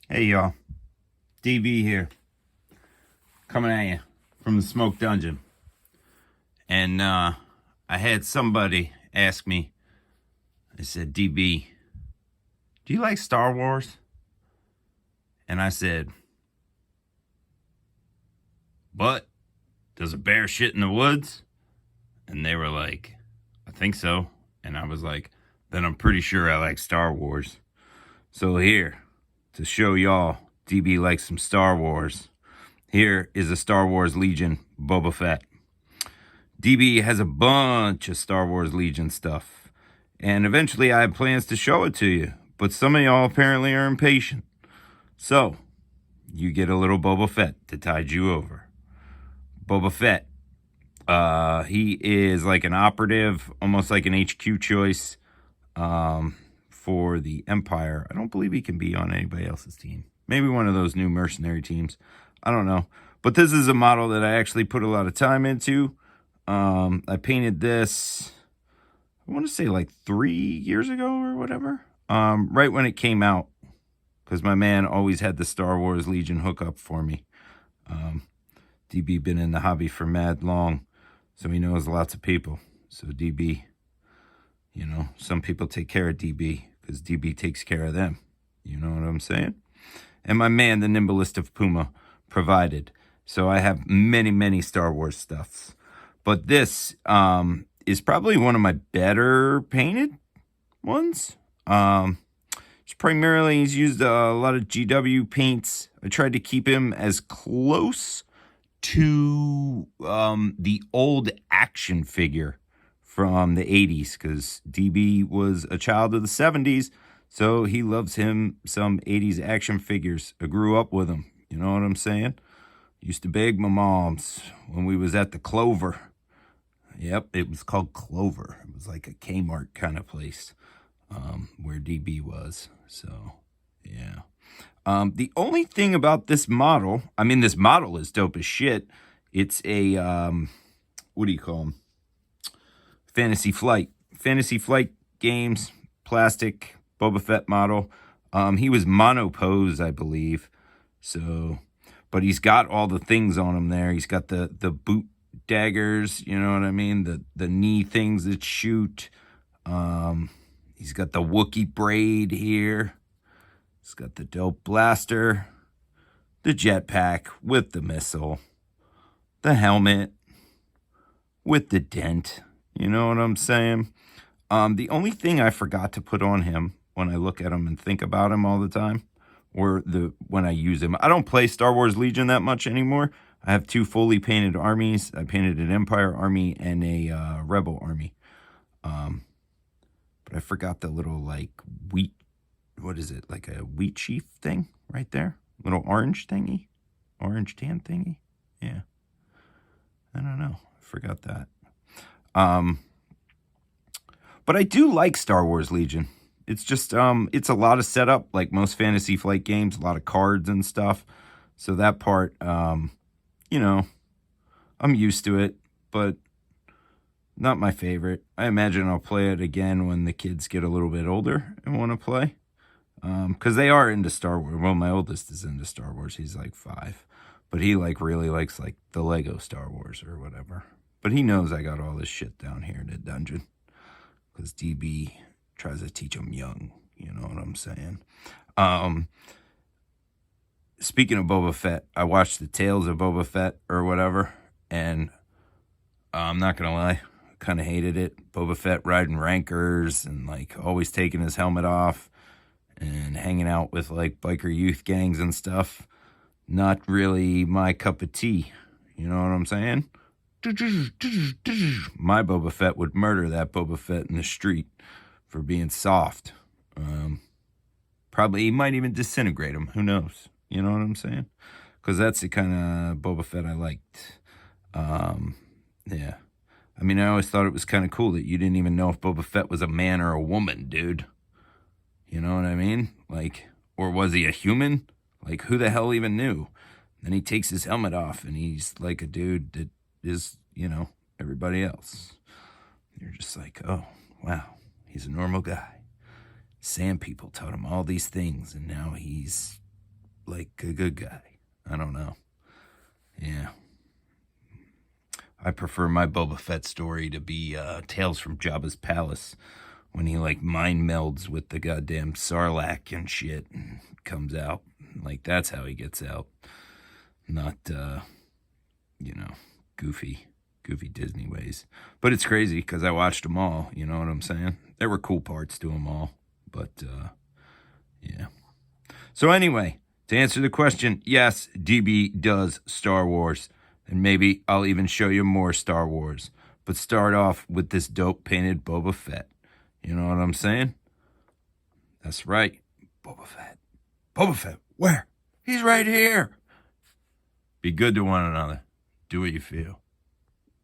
Hey y'all, DB here, coming at you from the smoke dungeon. And I had somebody ask me, I said, DB, do you like Star Wars? And I said, but does a bear shit in the woods? And they were like, I think so. And I was like, then I'm pretty sure I like Star Wars. So here, to show y'all DB likes some Star Wars, here is a Star Wars Legion Boba Fett. DB has a bunch of Star Wars Legion stuff, and eventually I have plans to show it to you, but some of y'all apparently are impatient. So, you get a little Boba Fett to tide you over. Boba Fett, he is like an operative, almost like an HQ choice for the Empire. I don't believe he can be on anybody else's team. Maybe one of those new mercenary teams. I don't know. But this is a model that I actually put a lot of time into. I painted this, I want to say like 3 years ago or whatever. Right when it came out, because my man always had the Star Wars Legion hookup for me. DB been in the hobby for mad long, so he knows lots of people. So DB, you know, some people take care of DB because DB takes care of them. You know what I'm saying? And my man, the nimblest of Puma, provided. So I have many, many Star Wars stuffs. But this is probably one of my better painted ones. It's primarily, he's used a lot of GW paints. I tried to keep him as close to the old action figure from the 80s, because DB was a child of the 70s, so he loves him some 80s action figures. I grew up with them, you know what I'm saying? Used to beg my moms when we was at the Clover. Yep, it was called Clover. It was like a Kmart kind of place where DB was. So, yeah. The only thing about this model, I mean, this model is dope as shit. It's a, what do you call them? Fantasy Flight Games, plastic Boba Fett model. He was monopose, I believe. So, but he's got all the things on him there. He's got the boot daggers, you know what I mean? The knee things that shoot. He's got the Wookiee braid here. He's got the dope blaster, the jetpack with the missile, the helmet with the dent. You know what I'm saying? The only thing I forgot to put on him when I look at him and think about him all the time, or when I use him, I don't play Star Wars Legion that much anymore. I have 2 fully painted armies. I painted an Empire army and a Rebel army. But I forgot the little, like, wheat, what is it, like a wheat sheaf thing right there? Little orange thingy? Orange tan thingy? Yeah. I don't know. I forgot that. But I do like Star Wars Legion. It's just, it's a lot of setup, like most Fantasy Flight games, a lot of cards and stuff. So that part, you know, I'm used to it, but not my favorite. I imagine I'll play it again when the kids get a little bit older and want to play. Because they are into Star Wars. Well, my oldest is into Star Wars. He's like 5. But he like really likes like the Lego Star Wars or whatever. But he knows I got all this shit down here in the dungeon. Because DB tries to teach him young. You know what I'm saying? Speaking of Boba Fett, I watched the Tales of Boba Fett or whatever. And I'm not going to lie. Kind of hated it. Boba Fett riding rankers and like always taking his helmet off and hanging out with like biker youth gangs and stuff. Not really my cup of tea. You know what I'm saying? My Boba Fett would murder that Boba Fett in the street for being soft. Probably he might even disintegrate him. Who knows? You know what I'm saying? Because that's the kind of Boba Fett I liked. Yeah. I mean, I always thought it was kind of cool that you didn't even know if Boba Fett was a man or a woman, dude. You know what I mean? Like, or was he a human? Like, who the hell even knew? Then he takes his helmet off and he's like a dude that is, you know, everybody else. You're just like, oh, wow, he's a normal guy. Sand people taught him all these things and now he's like a good guy. I don't know. Yeah. I prefer my Boba Fett story to be Tales from Jabba's Palace, when he like mind melds with the goddamn Sarlacc and shit and comes out. Like that's how he gets out. Not goofy Disney ways. But it's crazy because I watched them all, you know what I'm saying? There were cool parts to them all. But yeah. So anyway, to answer the question, yes, DB does Star Wars. And maybe I'll even show you more Star Wars. But start off with this dope painted Boba Fett. You know what I'm saying? That's right. Boba Fett. Boba Fett. Where? He's right here. Be good to one another. Do what you feel.